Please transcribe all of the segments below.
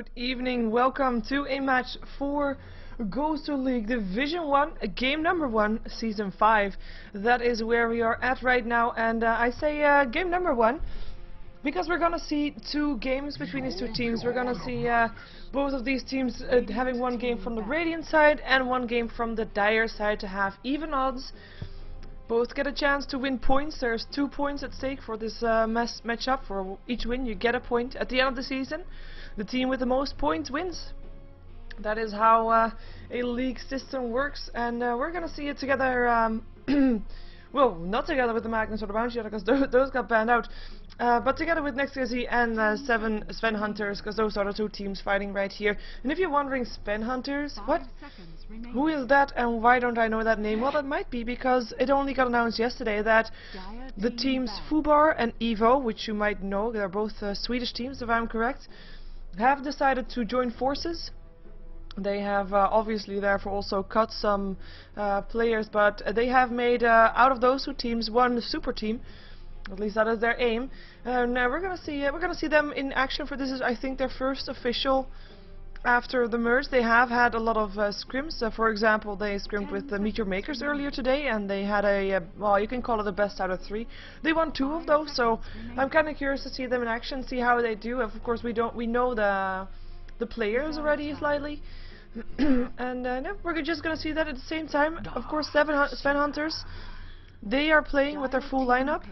Good evening, welcome to a match for GosuLeague Division 1, game number 1, Season 5. That is where we are at right now, and I say game number 1 because we're gonna see two games between these two teams. We're gonna see both of these teams having one game from the Radiant side and one game from the Dire side to have even odds. Both get a chance to win points. There's 2 points at stake for this matchup. For each win you get a point. At the end of the season, the team with the most points wins. That is how a league system works, and we're gonna see it together. Well, not together with the Magnus or the Bounty Hunter, because those got banned out. But together with NEXT.kz and 7 Sven Hunters, because those are the two teams fighting right here. And if you're wondering, Sven Hunters, what? Who is that and why don't I know that name? Well, that might be because it only got announced yesterday that the teams Fubar and Evo, which you might know, they're both Swedish teams if I'm correct, have decided to join forces. They have obviously therefore also cut some players, but they have made out of those two teams one super team. At least that is their aim. Now we're gonna see them in action. For this is, I think, their first official after the merge. They have had a lot of scrims. For example, they scrimmed with the Meteor Makers earlier today, and they had a well, you can call it a best out of 3. They won 2 of those, so I'm kind of curious to see them in action, see how they do. Of course, we know the players already slightly. And no, we're just gonna see that at the same time. Of course, Sven Hunters, they are playing with their full lineup.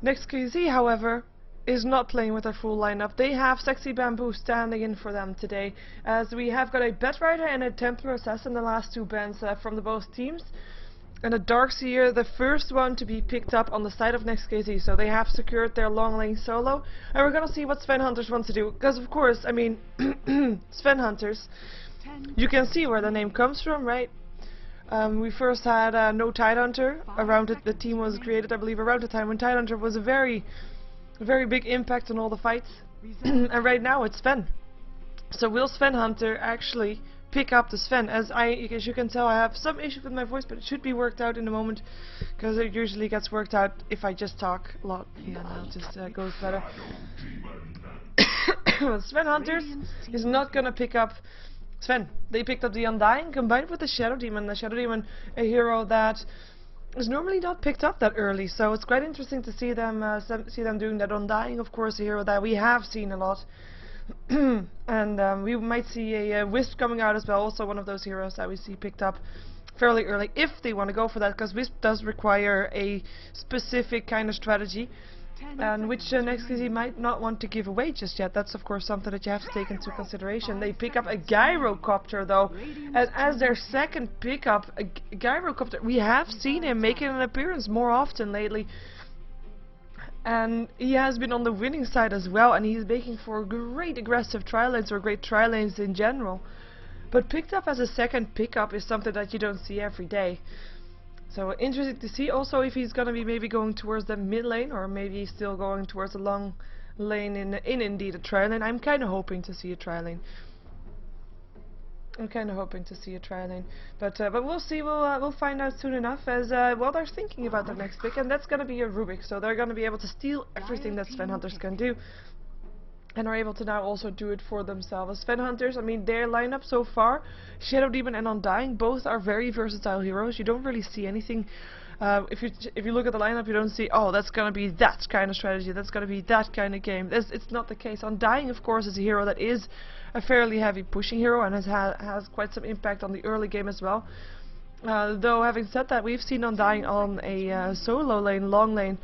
NEXT.kz, however, is not playing with their full lineup. They have Sexy Bamboo standing in for them today, as we have got a Batrider and a Templar Assassin, the last 2 bans from the both teams. And a Darkseer, the first one to be picked up on the side of NEXT.kz, so they have secured their long lane solo. And we're gonna see what Sven Hunters want to do, because of course, I mean, Sven Hunters, you can see where the name comes from, right? We first had no Tidehunter around it. The team was created, I believe, around the time when Tidehunter was a very big impact on all the fights. And right now it's Sven. So will Sven Hunter actually pick up the Sven? As you can tell, I have some issue with my voice, but it should be worked out in a moment, because it usually gets worked out if I just talk a lot. Yeah, now it just goes better. Sven Hunters is not gonna pick up Sven. They picked up the Undying combined with the Shadow Demon. The Shadow Demon, a hero that is normally not picked up that early, so it's quite interesting to see them doing that. Undying, of course, a hero that we have seen a lot. And we might see a Wisp coming out as well, also one of those heroes that we see picked up fairly early, if they want to go for that, because Wisp does require a specific kind of strategy, and which NEXT.kz might not want to give away just yet. That's of course something that you have to take into consideration. They pick up a Gyrocopter though, and as their second pickup, a Gyrocopter. We have seen him making an appearance more often lately, and he has been on the winning side as well, and he's making for great aggressive tri-lanes, or great tri-lanes in general. But picked up as a second pickup is something that you don't see every day. So interesting to see also if he's gonna be maybe going towards the mid lane, or maybe still going towards the long lane in indeed a tri-lane. I'm kinda hoping to see a tri-lane. But we'll see. We'll find out soon enough, as well, they're thinking about their next pick, and that's gonna be a Rubik, so they're gonna be able to steal everything that Sven Hunters can do, and are able to now also do it for themselves. Sven Hunters, I mean, their lineup so far, Shadow Demon and Undying, both are very versatile heroes. You don't really see anything. If you look at the lineup, you don't see, oh, that's gonna be that kind of strategy, that's gonna be that kind of game. It's not the case. Undying, of course, is a hero that is a fairly heavy pushing hero, and has quite some impact on the early game as well. Though having said that, we've seen Undying on a solo lane, long lane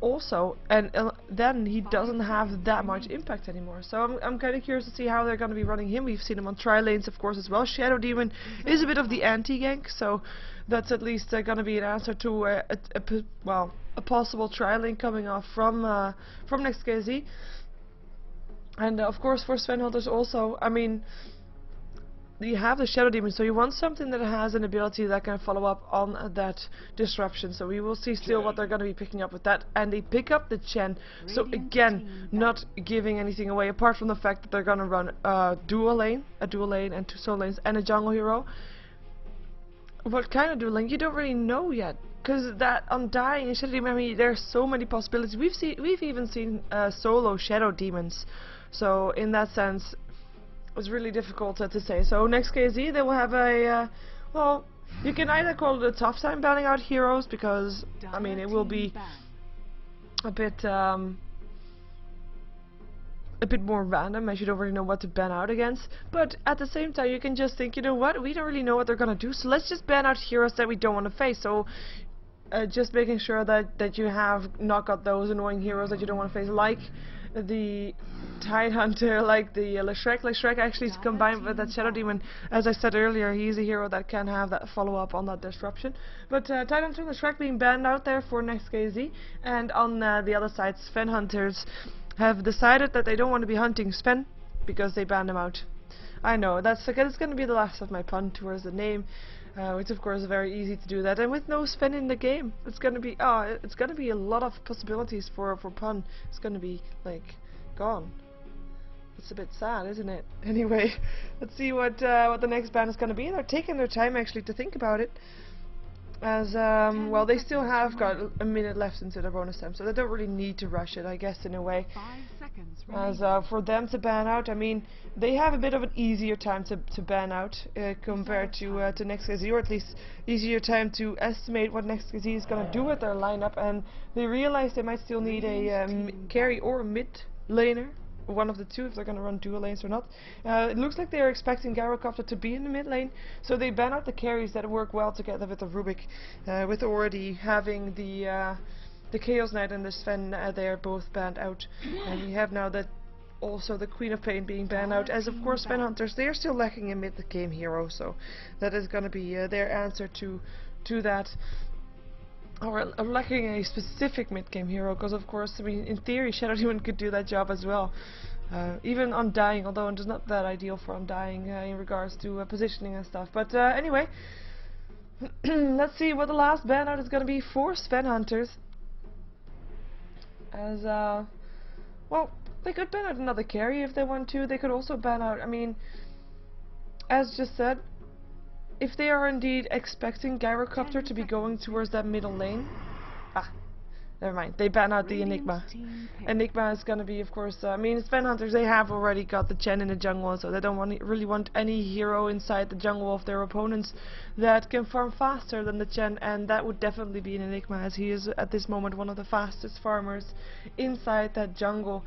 also, and then he doesn't have that much impact anymore. So I'm kind of curious to see how they're going to be running him. We've seen him on tri-lanes, of course, as well. Shadow Demon is a bit of the anti-gank, so that's at least going to be an answer to a possible tri-lane coming off from NEXT.kz. And of course for Sven Hunters also, I mean, you have the Shadow Demon, so you want something that has an ability that can follow up on that disruption. So we will see still what they're going to be picking up with that. And they pick up the Chen, so again, not giving anything away, apart from the fact that they're going to run a dual lane and 2 solo lanes, and a jungle hero. What kind of dual lane? You don't really know yet. because that Undying and Shadow Demon, I mean, there's so many possibilities. We've even seen solo Shadow Demons, so in that sense, it's really difficult to say. So NEXT.kz, they will have a well, you can either call it a tough time banning out heroes, because I mean it will be a bit more random, as you don't really know what to ban out against. But at the same time, you can just think, you know what, we don't really know what they're gonna do, so let's just ban out heroes that we don't want to face. So just making sure that you have not got those annoying heroes that you don't want to face, like the Tide Hunter, like the Leshrek. Leshrek actually is combined with that Shadow Demon. As I said earlier, he's a hero that can have that follow-up on that disruption. But Tide Hunter and Leshrek being banned out there for NEXT.kz, and on the other side, Sven Hunters have decided that they don't want to be hunting Sven because they banned him out. I know, it's going to be the last of my pun towards the name, which of course is very easy to do that. And with no Sven in the game, it's going to be a lot of possibilities for pun. It's going to be like gone. It's a bit sad, isn't it? Anyway, let's see what the next ban is going to be. They're taking their time actually to think about it. As well, they still have got a minute left into their bonus time, so they don't really need to rush it, I guess, in a way. 5 seconds As for them to ban out, I mean, they have a bit of an easier time to ban out compared to NEXT.kz, or at least easier time to estimate what NEXT.kz is going to do with their lineup, and they realize they might still need a carry or a mid laner. One of the two, if they're going to run dual lanes or not. It looks like they're expecting Gyrocopter to be in the mid lane, so they ban out the carries that work well together with the Rubik, with already having the Chaos Knight and the Sven, they're both banned out. And we have now that also the Queen of Pain being banned out, as of course Sven Hunters, they are still lacking a mid-game hero, so that is going to be their answer to that. Or lacking a specific mid-game hero, because of course, I mean, in theory, Shadow Demon could do that job as well. Even Undying, although it's not that ideal for Undying in regards to positioning and stuff. But anyway, let's see what the last ban out is going to be for Sven Hunters. As, well, they could ban out another carry if they want to. They could also ban out, I mean, as just said, if they are indeed expecting Gyrocopter to be going towards that middle lane, never mind, they ban out the Enigma. Enigma is gonna be, of course, I mean, Sven Hunters, they have already got the Chen in the jungle, so they don't really want any hero inside the jungle of their opponents that can farm faster than the Chen, and that would definitely be an Enigma, as he is at this moment one of the fastest farmers inside that jungle.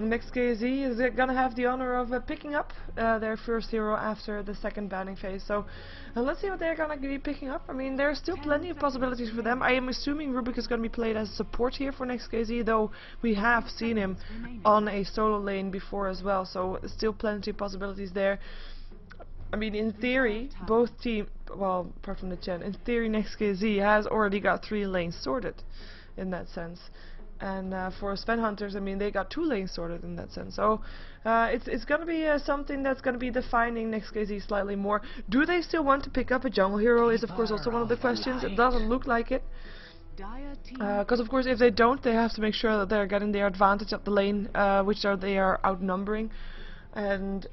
NEXT.kz is gonna have the honor of picking up their first hero after the second banning phase. So let's see what they're gonna be picking up. I mean, there are still plenty of possibilities for them. I am assuming Rubik is gonna be played as a support here for NEXT.kz, though we have seen him on a solo lane before as well. So still plenty of possibilities there. I mean, in theory, both teams, well, apart from the Chen, in theory NEXT.kz has already got 3 lanes sorted in that sense. And for Sven Hunters, I mean, they got 2 lanes sorted in that sense. So it's going to be something that's going to be defining NEXT.kz slightly more. Do they still want to pick up a jungle hero is of course also one of the questions. It doesn't look like it. Because of course if they don't, they have to make sure that they're getting their advantage up the lane, which they are outnumbering. And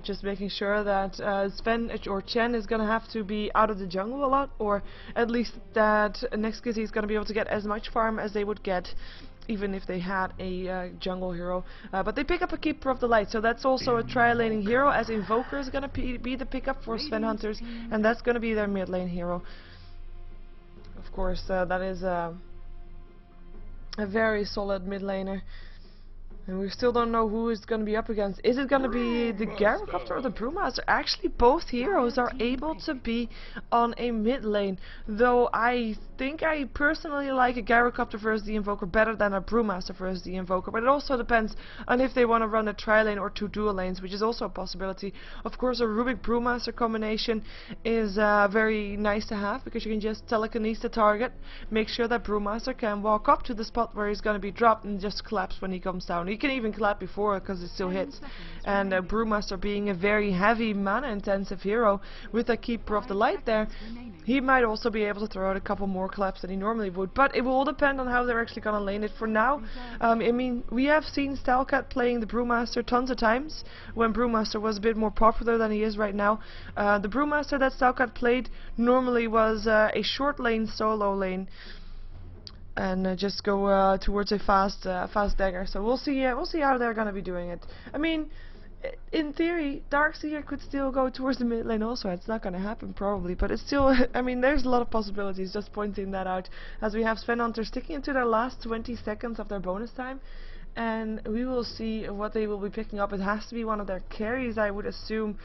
just making sure that Sven or Chen is going to have to be out of the jungle a lot, or at least that NEXT.kz is going to be able to get as much farm as they would get even if they had a jungle hero. But they pick up a Keeper of the Light, so that's also a tri-laning hero, as Invoker is going to be the pickup for Sven Hunters, and that's going to be their mid lane hero. Of course, that is a very solid mid laner. And we still don't know who it's going to be up against. Is it going to be the Gyrocopter or the Brewmaster? Actually, both heroes are able to be on a mid lane. Though I think I personally like a Gyrocopter versus the Invoker better than a Brewmaster versus the Invoker. But it also depends on if they want to run a tri-lane or 2 dual lanes, which is also a possibility. Of course, a Rubik Brewmaster combination is very nice to have, because you can just telekinesis the target, make sure that Brewmaster can walk up to the spot where he's going to be dropped and just collapse when he comes down. You can even clap before because it still hits. And Brewmaster being a very heavy mana intensive hero with a Keeper of the Light there, he might also be able to throw out a couple more claps than he normally would, but it will all depend on how they're actually going to lane it. For now, I mean, we have seen Stalcat playing the Brewmaster tons of times when Brewmaster was a bit more popular than he is right now. The Brewmaster that Stalcat played normally was a short lane solo lane, and just go towards a fast dagger. So we'll see how they're going to be doing it. I mean, in theory, Darkseer could still go towards the mid lane also. It's not going to happen probably, but it's still, I mean, there's a lot of possibilities, just pointing that out, as we have Sven Hunter sticking into their last 20 seconds of their bonus time, and we will see what they will be picking up. It has to be one of their carries, I would assume.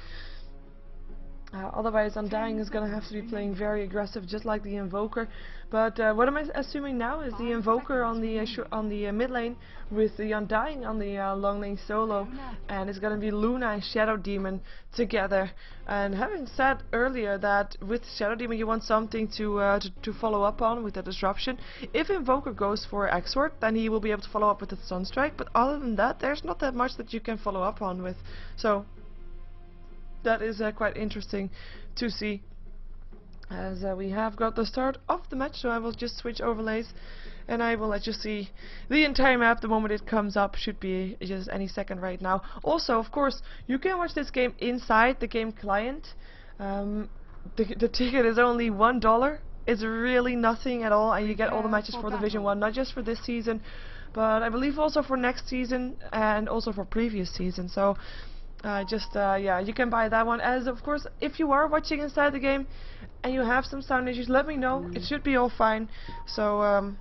Otherwise, Undying is going to have to be playing very aggressive, just like the Invoker. But what am I assuming now is the Invoker on the mid lane with the Undying on the long lane solo, and it's going to be Luna and Shadow Demon together. And having said earlier that with Shadow Demon you want something to follow up on with the disruption. If Invoker goes for Exort, then he will be able to follow up with the Sunstrike. But other than that, there's not that much that you can follow up on with. So that is quite interesting to see, as we have got the start of the match. So I will just switch overlays and I will let you see the entire map the moment it comes up. Should be just any second right now. Also, of course, you can watch this game inside the game client. The ticket is only $1. It's really nothing at all, and you get all the matches for Division 1, not just for this season, but I believe also for next season and also for previous season. So yeah, you can buy that one. As of course, if you are watching inside the game and you have some sound issues, let me know. It should be all fine. So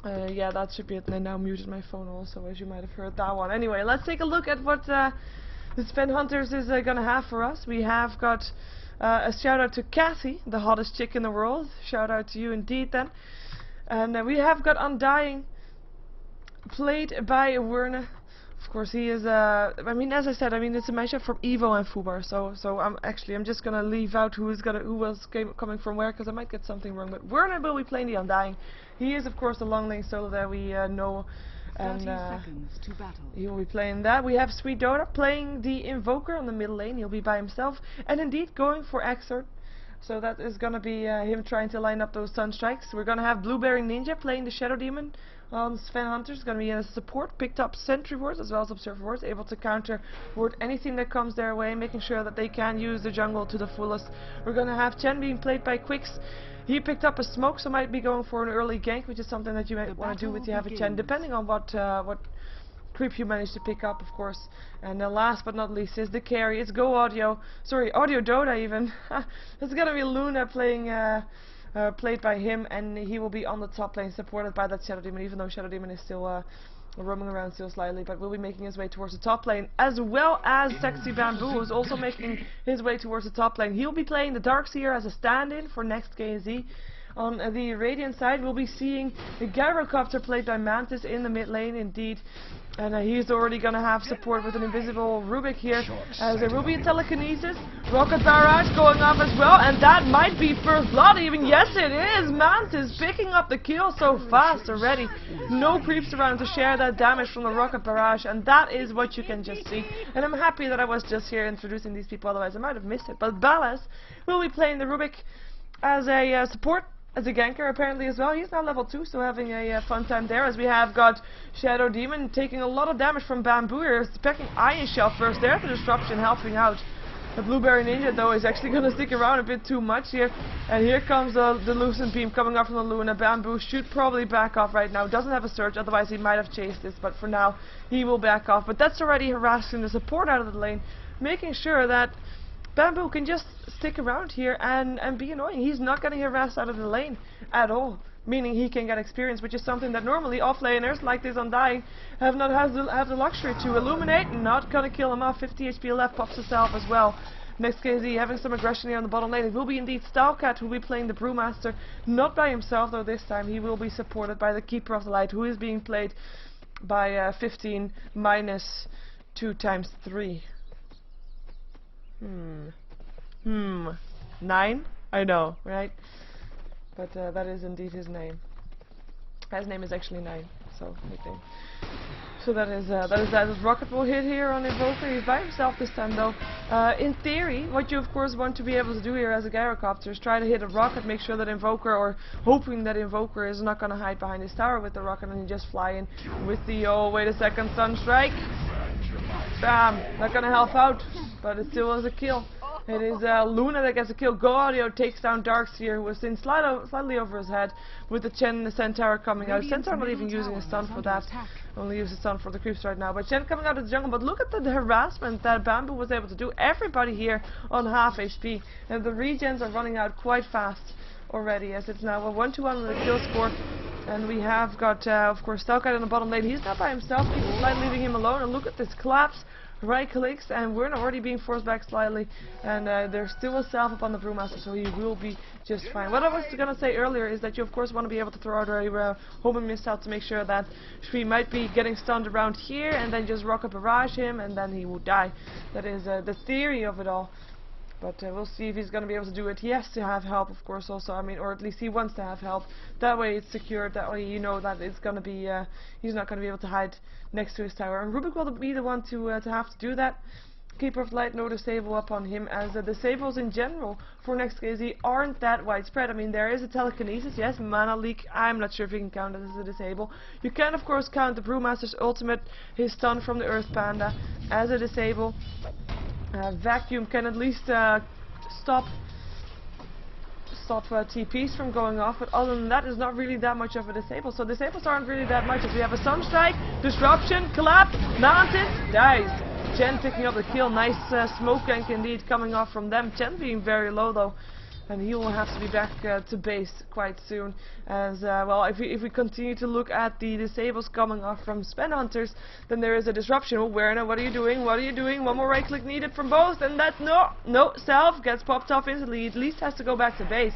yeah, that should be it. And I now muted my phone also, as you might have heard that one. Anyway, let's take a look at what the Sven Hunters is gonna have for us. We have got a shout out to Cassie, the hottest chick in the world. Shout out to you indeed then. And we have got Undying, played by Werner. Of course, he is. I mean, as I said, I mean it's a matchup from Evo and Fubar. So I'm just gonna leave out who was coming from where, because I might get something wrong. But Werner will be playing the Undying. He is of course the long lane solo that we know, and he will be playing that. We have Sweet Dota playing the Invoker on the middle lane. He'll be by himself, and indeed going for Exort. So that is gonna be him trying to line up those Sunstrikes. We're gonna have Blueberry Ninja playing the Shadow Demon. Sven Hunter is going to be a support, picked up sentry wards as well as observer wards, able to counter ward anything that comes their way, making sure that they can use the jungle to the fullest. We're going to have Chen being played by Quicks. He picked up a smoke, so might be going for an early gank, which is something that you might want to do with you have a Chen, depending on what creep you manage to pick up, of course. And last but not least is the carry. It's Audio Dota even. It's going to be Luna playing. Played by him, and he will be on the top lane supported by that Shadow Demon, even though Shadow Demon is still roaming around still slightly, but will be making his way towards the top lane, as well as Sexy Bamboo, who's also making his way towards the top lane. He'll be playing the Darkseer as a stand-in for NEXT.kz. On the Radiant side, we'll be seeing the Gyrocopter played by Mantis in the mid lane, indeed. And he's already going to have support with an invisible Rubik here, as there will be a telekinesis. Rocket Barrage going off as well, and that might be first blood even. Yes, it is! Mantis picking up the kill so fast already. No creeps around to share that damage from the Rocket Barrage, and that is what you can just see. And I'm happy that I was just here introducing these people, otherwise I might have missed it. But Ballas will be playing the Rubik as a support, as a ganker apparently as well. He's now level 2, so having a fun time there, as we have got Shadow Demon taking a lot of damage from Bamboo here, pecking Iron Shell first there, the disruption helping out. The Blueberry Ninja though is actually going to stick around a bit too much here, and here comes the Lucent Beam coming up from the Luna. Bamboo should probably back off right now, doesn't have a surge, otherwise he might have chased this, but for now he will back off. But that's already harassing the support out of the lane, making sure that Bamboo can just stick around here and be annoying. He's not getting harassed out of the lane at all, meaning he can get experience, which is something that normally offlaners like this Undying have the luxury to illuminate. Not gonna kill him off. 50 HP left, pops himself as well. NEXT.kz having some aggression here on the bottom lane. It will be indeed Stalcat who will be playing the Brewmaster, not by himself though this time. He will be supported by the Keeper of the Light, who is being played by 15 minus 2 times 3. 9? I know, right? But that is indeed his name. His name is actually 9, so nickname. So that is that. Rocket will hit here on Invoker. He's by himself this time though. In theory, what you of course want to be able to do here as a gyrocopter is try to hit a rocket, make sure that Invoker, or hoping that Invoker is not going to hide behind his tower with the rocket, and you just fly in with the, oh wait a second, Sunstrike. Bam! Not going to help out, but it still was a kill. It is Luna that gets a kill. GoAudio takes down Darkseer, who was seen slightly over his head, with the Chen and the Centaur coming out. Centaur not even using a stun for that. Only use a stun for the creeps right now. But Chen coming out of the jungle. But look at the harassment that Bamboo was able to do. Everybody here on half HP. And the regens are running out quite fast already, as it's now a 1-2-1 with a kill score. And we have got, of course, Stalkite in the bottom lane. He's not by himself. People like leaving him alone. And look at this collapse. Right clicks, and we're already being forced back slightly, and there's still a self up on the Brewmaster, so he will be just fine. What I was going to say earlier is that you of course want to be able to throw out a homing missile to make sure that Shree might be getting stunned around here, and then just rocket barrage him, and then he will die. That is the theory of it all. But we'll see if he's going to be able to do it. He has to have help, of course, also. I mean, or at least he wants to have help. That way it's secured. That way you know that it's going to be, he's not going to be able to hide next to his tower. And Rubik will be the one to have to do that. Keeper of Light, no disable up on him, as the disables in general for NEXT.kz aren't that widespread. I mean, there is a telekinesis, yes, mana leak. I'm not sure if you can count it as a disable. You can, of course, count the Brewmaster's ultimate, his stun from the Earth Panda, as a disable. Vacuum can at least stop TPs from going off, but other than that, is not really that much of a disable. So disables aren't really that much. If we have a Sunstrike, Disruption, Collapse, Nonsense, dies. Chen picking up the kill. Nice smoke gank indeed coming off from them. Chen being very low though, and he will have to be back to base quite soon. As well, if we continue to look at the disables coming off from Spen Hunters, then there is a disruption. Oh, Werner, what are you doing? What are you doing? One more right click needed from both, and that's no self gets popped off instantly. He at least has to go back to base.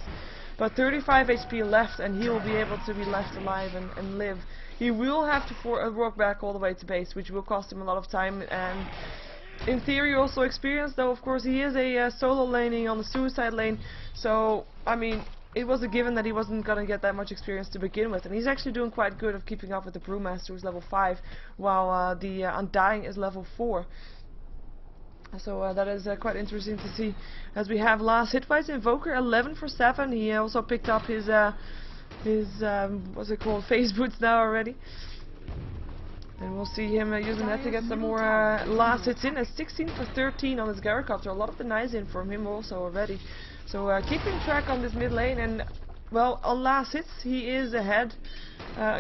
But 35 HP left, and he will be able to be left alive and live. He will have to walk back all the way to base, which will cost him a lot of time, and in theory also experience, though of course he is a solo laning on the suicide lane, so I mean it was a given that he wasn't going to get that much experience to begin with, and he's actually doing quite good of keeping up with the Brewmaster, who's level 5, while the Undying is level 4. So that is quite interesting to see. As we have last hit-wise Invoker 11 for 7. He also picked up his what's it called, phase boots now already. And we'll see him using that to get some more last hits in. 16 for 13 on his Gyrocopter. A lot of the nice in from him also already. So keeping track on this mid lane, and well, on last hits he is ahead.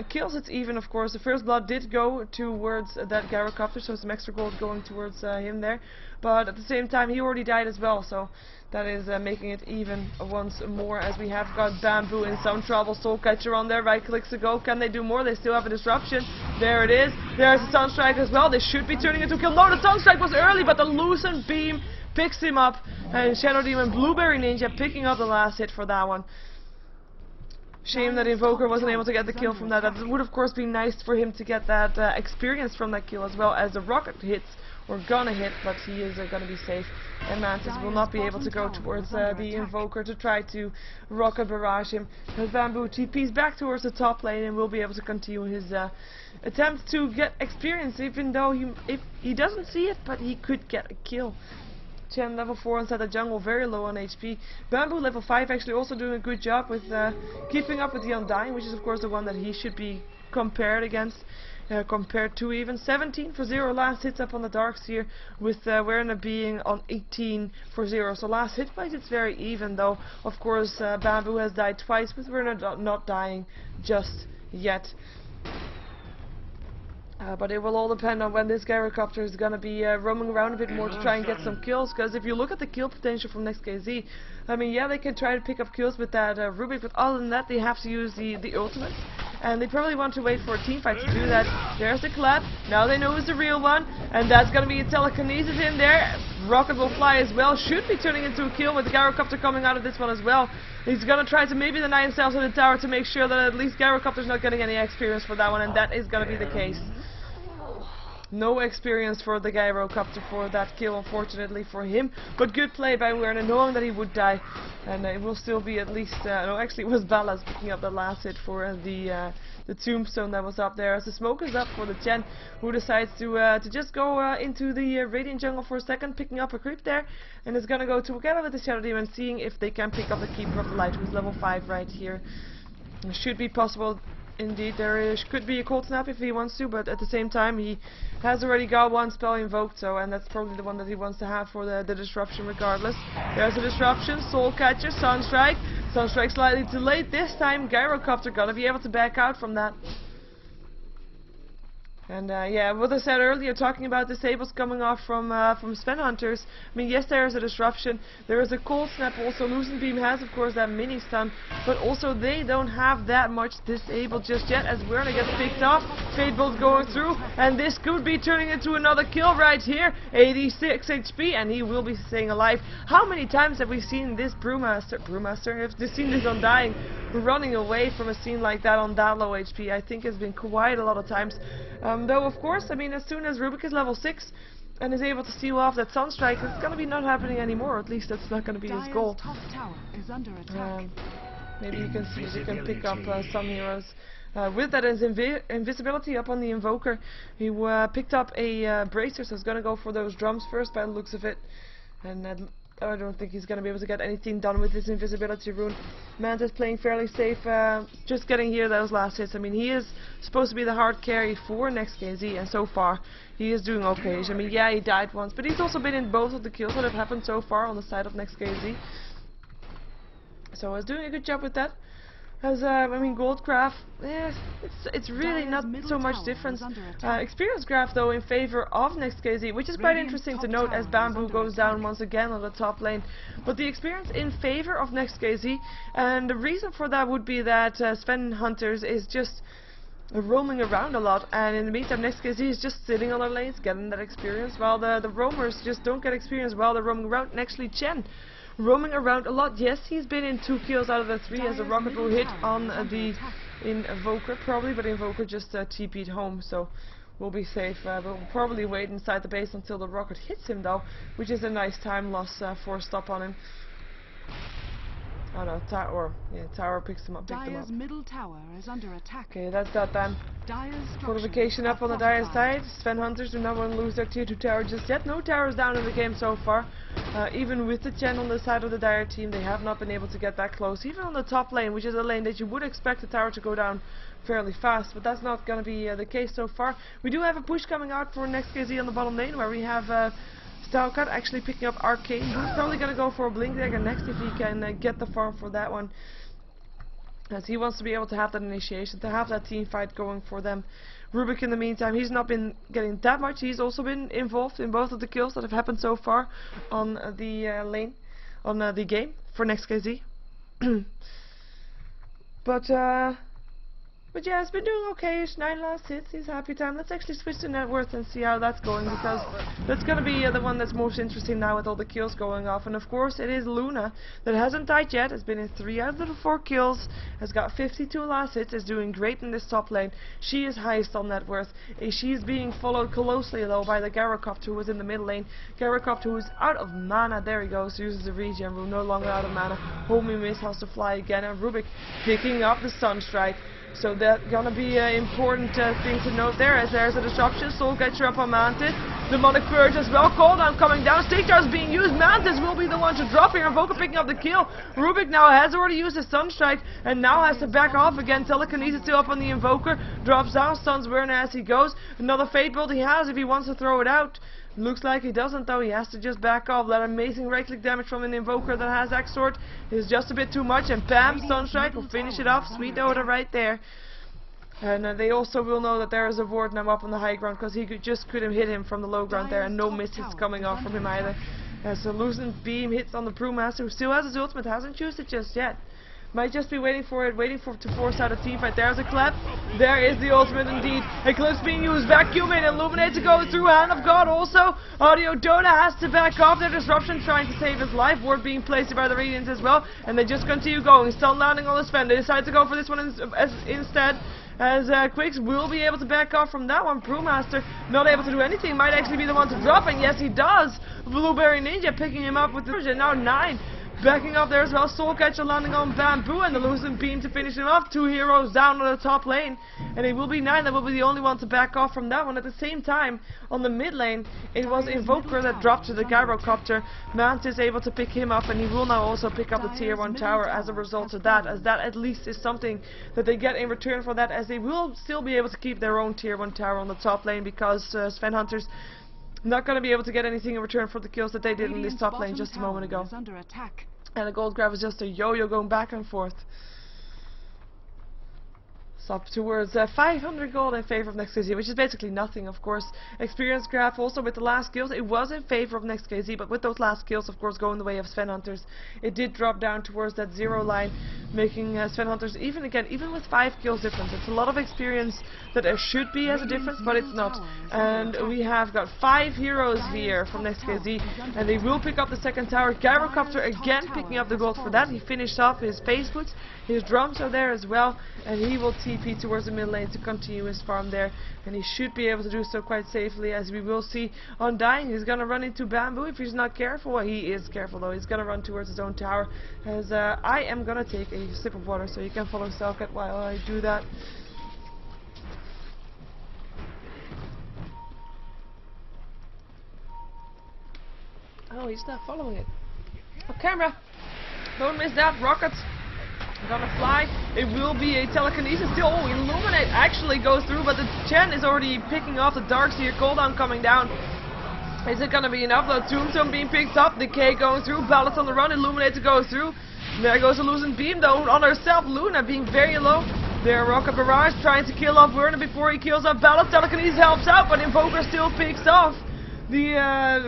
Kills it's even, of course. The first blood did go towards that Gyrocopter, so some extra gold going towards him there. But at the same time he already died as well, so that is making it even once more, as we have got Bamboo in some trouble. Soulcatcher on there, right clicks to go. Can they do more? They still have a disruption. There it is. There's a Sunstrike as well. They should be turning into a kill. No, the Sunstrike was early, but the Lucent Beam picks him up, and Shadow Demon Blueberry Ninja picking up the last hit for that one. Shame that Invoker wasn't able to get the kill from that. That would of course be nice for him to get that experience from that kill, as well as the rocket hits were gonna hit, but he is gonna be safe. And Mantis will not be able to go towards the Invoker to try to rocket barrage him. As Bamboo TP's back towards the top lane and will be able to continue his attempt to get experience, even though if he doesn't see it, but he could get a kill. Chen level 4 inside the jungle, very low on HP. Bamboo level 5 actually also doing a good job with keeping up with the Undying, which is of course the one that he should be compared against. Compared to even 17 for 0 last hits up on the Darkseer, with Werner being on 18 for 0. So last hit wise it's very even, though of course Bamboo has died twice, with Werner not dying just yet. But it will all depend on when this Gyrocopter is going to be roaming around a bit more to try and get some kills, because if you look at the kill potential from NEXT.kz, I mean, yeah, they can try to pick up kills with that Rubik, but other than that they have to use the ultimate, and they probably want to wait for a team fight to do that. There's the collab, now they know who's the real one, and that's going to be a telekinesis in there. Rocket will fly as well, should be turning into a kill with the Gyrocopter coming out of this one as well. He's going to try to maybe deny himself to the tower to make sure that at least Gyrocopter's not getting any experience for that one, and that is going to be the case. No experience for the Gyrocopter for that kill, unfortunately for him. But good play by Werner, knowing that he would die. And it will still be at least... no, actually it was Ballas picking up the last hit for the tombstone that was up there. As the smoke is up for the Chen, who decides to just go into the Radiant Jungle for a second, picking up a creep there. And is going to go together with the Shadow Demon, seeing if they can pick up the Keeper of the Light, who's level 5 right here. It should be possible. Indeed, there could be a cold snap if he wants to, but at the same time he has already got one spell invoked, so, and that's probably the one that he wants to have for the disruption regardless. There's a disruption, Soul Catcher, Sunstrike. Sunstrike slightly too late this time. Gyrocopter gonna be able to back out from that. And yeah, what I said earlier, talking about disables coming off from Sven Hunters. I mean, yes, there is a disruption. There is a cold snap also. Lucent Beam has, of course, that mini stun, but also they don't have that much disable just yet. As Werner gets picked off, Fate Bolt going through, and this could be turning into another kill right here. 86 HP, and he will be staying alive. How many times have we seen this Brewmaster have seen this Undying running away from a scene like that on that low HP? I think it's been quite a lot of times. Though, of course, I mean, as soon as Rubik is level 6 and is able to steal off that Sunstrike, it's going to be not happening anymore. At least that's not going to be his goal. Top tower is under attack. Maybe you can see if you can pick up some heroes. With that invisibility up on the Invoker, he picked up a Bracer, so he's going to go for those drums first by the looks of it. And I don't think he's going to be able to get anything done with his invisibility rune. Mantis playing fairly safe, just getting here those last hits. I mean, he is supposed to be the hard carry for NEXT.kz, and so far he is doing okay. I mean, yeah, he died once, but he's also been in both of the kills that have happened so far on the side of NEXT.kz. So he's doing a good job with that. As I mean, gold graph, it's really not so much difference. Experience graph though in favor of NEXT.kz, which is quite interesting to note as Bamboo goes down once again on the top lane. But the experience in favor of NEXT.kz, and the reason for that would be that Sven Hunters is just roaming around a lot, and in the meantime NEXT.kz is just sitting on their lanes getting that experience, while the roamers just don't get experience while they're roaming around. And actually Chen roaming around a lot. Yes, he's been in 2 kills out of the 3 as a rocket will hit on the Invoker probably, but Invoker just TP'd home, so we'll be safe. We'll probably wait inside the base until the rocket hits him though, which is a nice time loss for a stop on him. Oh no, tower picks him up. Dire's middle tower is under attack. Okay, that's that then. Fortification up on the Dire side. Sven Hunters do not want to lose their tier 2 tower just yet. No towers down in the game so far. Even with the Chen on the side of the Dire team, they have not been able to get that close. Even on the top lane, which is a lane that you would expect the tower to go down fairly fast, but that's not going to be the case so far. We do have a push coming out for NEXT.kz on the bottom lane, where we have Stalkat actually picking up Arcane. He's probably going to go for a Blink Dagger next if he can get the farm for that one, as he wants to be able to have that initiation, to have that team fight going for them. Rubik in the meantime, he's not been getting that much. He's also been involved in both of the kills that have happened so far on the lane, on the game for NEXT.kz. But yeah, it's been doing okay-ish. 9 last hits, he's happy time. Let's actually switch to net worth and see how that's going, because that's going to be the one that's most interesting now with all the kills going off. And of course it is Luna that hasn't died yet, has been in 3 out of the 4 kills, has got 52 last hits, is doing great in this top lane. She is highest on net worth. She is being followed closely though by the Gyrocopter, who is in the mid lane. Gyrocopter, who is out of mana, there he goes, uses the regen rune, no longer out of mana. Homie Miss has to fly again, and Rubik picking up the Sunstrike. So that's gonna be an important thing to note there, as there's a disruption. Soul Catcher up on Mantis. Demonic Purge as well. Cooldown coming down. Stake Jar is being used. Mantis will be the one to drop here. Invoker picking up the kill. Rubik now has already used his Sunstrike and now has to back off again. Telekinesis still up on the Invoker. Drops down, stuns Werner as he goes. Another Fate Bolt he has if he wants to throw it out. Looks like he doesn't though, he has to just back off. That amazing right click damage from an Invoker that has Axe Sword is just a bit too much, and bam, Sunstrike will finish it off. Sweet Oda right there. And they also will know that there is a ward now up on the high ground, because he just couldn't hit him from the low ground there, and no misses coming off from him either. So Lucent Beam hits on the Brewmaster, who still has his ultimate, hasn't used it just yet. Might just be waiting for it, to force out a team fight. There's a clap. There is the ultimate indeed. Eclipse being used. Vacuum in. Illuminate to go through. Hand of God also. Audio Dota has to back off their disruption, trying to save his life. Ward being placed by the Radiants as well. And they just continue going. Stun landing on the Sven. They decide to go for this one instead. as Quicks will be able to back off from that one. Brewmaster not able to do anything, might actually be the one to drop, and yes he does. Blueberry Ninja picking him up with the version. Now 9 backing up there as well. Soul Catcher landing on Bamboo and the Lucent Beam to finish him off. 2 heroes down on the top lane, and it will be 9 that will be the only one to back off from that one. At the same time, on the mid lane, it was Invoker that dropped to the Gyrocopter. Mantis able to pick him up, and he will now also pick up the tier 1 tower as a result of that, as that at least is something that they get in return for that, as they will still be able to keep their own tier 1 tower on the top lane, because Sven Hunters not going to be able to get anything in return for the kills that they did in this top lane just a moment ago. And the gold grab is just a yo-yo going back and forth. It's up towards 500 gold in favor of NEXT.kz, which is basically nothing, of course. Experience graph also with the last kills. It was in favor of NEXT.kz, but with those last kills, of course, going the way of Sven Hunters, it did drop down towards that 0 line, making Sven Hunters even with 5 kills difference. It's a lot of experience that there should be as a difference, but it's not. And we have got 5 heroes here from NEXT.kz, and they will pick up the second tower. Gyrocopter again picking up the gold for that. He finished off his face boots. His drums are there as well, and he will TP towards the mid lane to continue his farm there, and he should be able to do so quite safely, as we will see on dying. He's gonna run into Bamboo if he's not careful. Well, he is careful though. He's gonna run towards his own tower, as I am gonna take a sip of water, so you can follow Selkat while I do that. Oh, he's not following it. Oh, camera! Don't miss that. Rockets gonna fly. It will be a telekinesis still. Oh, Illuminate actually goes through, but the Chen is already picking off the Darkseer. Cooldown coming down. Is it gonna be enough though? Tombstone being picked up. Decay going through. Balance on the run. Illuminate to go through. There goes a Lucent Beam though on herself. Luna being very low. There, Rocket Barrage trying to kill off Werner before he kills off Balance. Telekinesis helps out, but Invoker still picks off the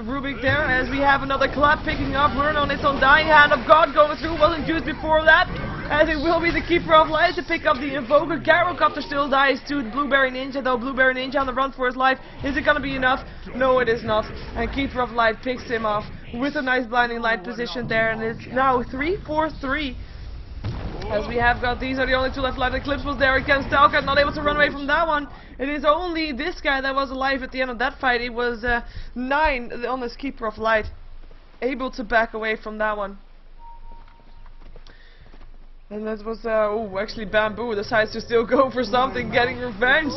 Rubik there, as we have another clap picking up. Werner on its own dying. Hand of God going through. Wasn't used before that, as it will be the Keeper of Light to pick up the Invoker. Gyrocopter still dies to Blueberry Ninja though. Blueberry Ninja on the run for his life. Is it gonna be enough? No, it is not. And Keeper of Light picks him off with a nice Blinding Light position there, and it's now 3-4-3. As we have got, these are the only 2 left alive. Eclipse was there against Stalker, not able to run away from that one. It is only this guy that was alive at the end of that fight. It was 9 on this Keeper of Light, able to back away from that one. And that was, oh, actually Bamboo decides to still go for something, getting revenge.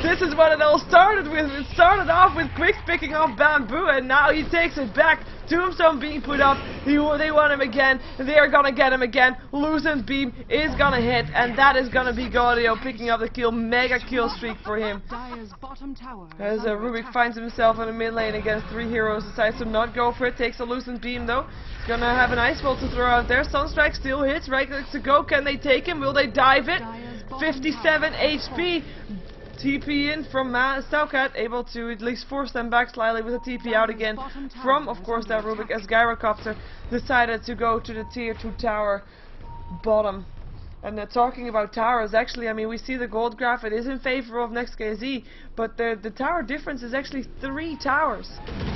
This is what it all started with. It started off with Quicks picking off Bamboo, and now he takes it back. Tombstone being put up. They want him again. They are gonna get him again. Lucent Beam is gonna hit, and that is gonna be Gaudio picking up the kill. Mega kill streak for him. As Rubik finds himself in the mid lane against 3 heroes, decides to not go for it. Takes a Lucent Beam though. He's gonna have an Ice Bolt to throw out there. Sunstrike still hits. Right to go. Can they take him? Will they dive it? 57 HP. TP in from Stalkat, able to at least force them back slightly with a TP out again from, of course, that Rubik, as Gyrocopter decided to go to the tier 2 tower bottom. And talking about towers, actually, I mean, we see the gold graph, it is in favor of NEXT.kz, but the tower difference is actually 3 towers,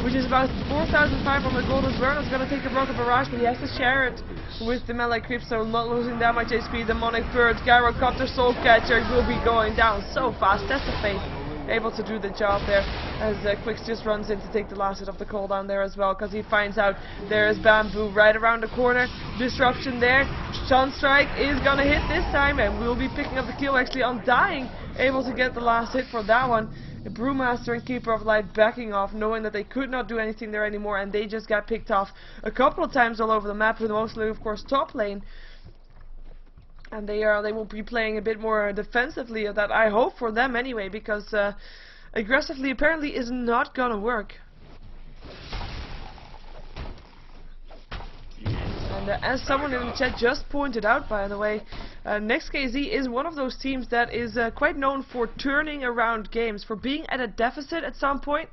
which is about 4,500 gold as well. It's going to take a Rocket Barrage, but he has to share it with the melee creep, so not losing that much HP. Demonic Bird, Gyrocopter, Soul Catcher will be going down so fast. That's the fate. Able to do the job there, as Quicks just runs in to take the last hit of the cooldown there as well, because he finds out there is Bamboo right around the corner. Disruption there. Sunstrike is gonna hit this time, and we'll be picking up the kill actually on dying, able to get the last hit for that one. The Brewmaster and Keeper of Light backing off, knowing that they could not do anything there anymore, and they just got picked off a couple of times all over the map, with mostly, of course, top lane. And they will be playing a bit more defensively, that I hope for them anyway, because aggressively apparently is not gonna work. And as someone in the chat just pointed out, by the way, NEXT.kz is one of those teams that is quite known for turning around games, for being at a deficit at some point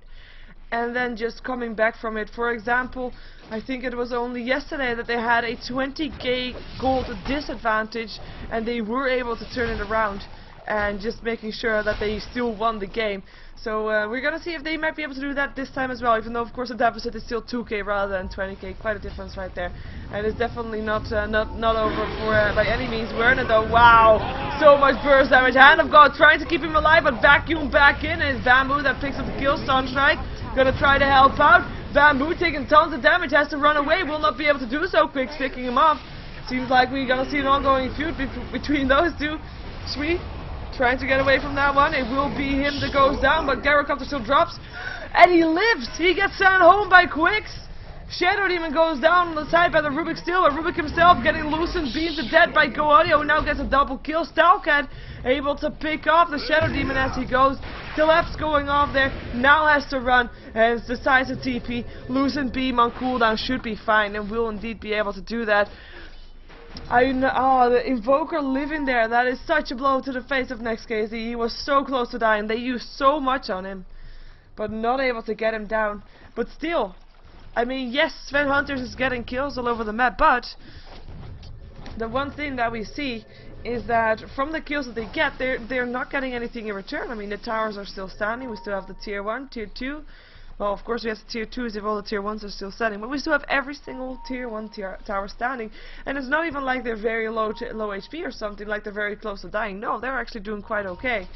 and then just coming back from it. For example, I think it was only yesterday that they had a 20k gold disadvantage, and they were able to turn it around. and just making sure that they still won the game. So we're gonna see if they might be able to do that this time as well, even though of course the deficit is still 2k rather than 20k, quite a difference right there. And it's definitely not over for by any means. Werner though, wow, so much burst damage. Hand of God trying to keep him alive, but vacuum back in, and it's Bamboo that picks up the kill. Sunstrike gonna try to help out. Bamboo taking tons of damage, has to run away, will not be able to do so. Quick's picking him up. Seems like we're gonna see an ongoing feud between those two. Sweet. Trying to get away from that one. It will be him that goes down, but Gyrocopter still drops. And he lives! He gets sent home by Quicks! Shadow Demon goes down on the side by the Rubik still, but Rubik himself getting loosened, beaten to death by GoAudio, now gets a double kill. Stalcat able to pick off the Shadow Demon as he goes. Tillep's going off there, now has to run, and decides to TP. Loosened beam on cooldown should be fine, and will indeed be able to do that. Oh, the Invoker living there, that is such a blow to the face of NEXT.kz. He was so close to dying, they used so much on him, but not able to get him down. But still, I mean, yes, Sven Hunters is getting kills all over the map, but the one thing that we see is that from the kills that they get, they're not getting anything in return. I mean, the towers are still standing, we still have the tier 1, tier 2. Well, of course we have the tier 2s if all the tier 1s are still standing, but we still have every single tier 1 tower standing, and it's not even like they're very low HP or something, like they're very close to dying. No, they're actually doing quite okay.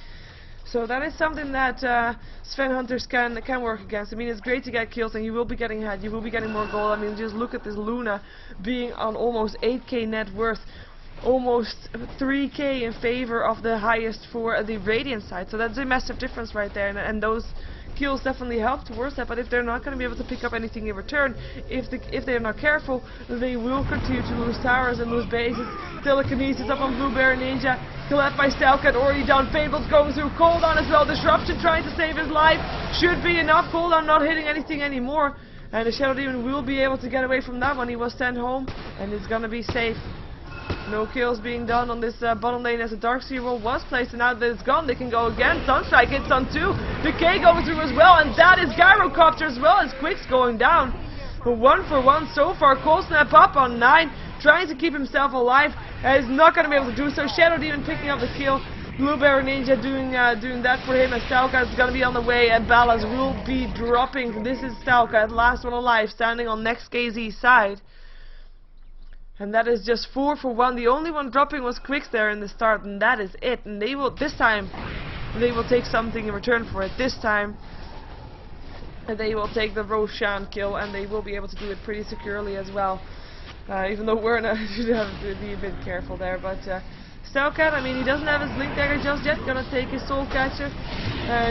So that is something that Sven Hunters can work against. I mean, it's great to get kills, and you will be getting ahead, you will be getting more gold. I mean, just look at this Luna being on almost 8k net worth, almost 3k in favor of the highest for the Radiant side. So that's a massive difference right there, and those kills definitely help towards that. But if they're not going to be able to pick up anything in return, if they're not careful, they will continue to lose towers and lose bases. Telekinesis up on Blueberry Ninja, left by Stalcat, already down. Fable's going through cooldown as well. Disruption trying to save his life, should be enough. Cooldown not hitting anything anymore, and the Shadow Demon will be able to get away from that one. He was sent home, and it's gonna be safe. No kills being done on this bottom lane as a Darkseer roll was placed, and now that it's gone, they can go again. Sunstrike hits on 2, Decay going through as well, and that is Gyrocopter as well as Quick's going down. 1 for 1 so far. Cold Snap up on 9, trying to keep himself alive, and is not going to be able to do so. Shadow Demon picking up the kill. Blueberry Ninja doing that for him, and Stalcat is going to be on the way, and Ballas will be dropping. This is Stalcat, last one alive, standing on NEXT.kz's side. And that is just 4 for 1. The only one dropping was Quicks there in the start, and that is it. And they will, this time, they will take something in return for it. This time, they will take the Roshan kill, and they will be able to do it pretty securely as well. Even though Werner should have to be a bit careful there, but Stalcat, I mean, he doesn't have his Blink Dagger just yet. Gonna take his Soul Catcher.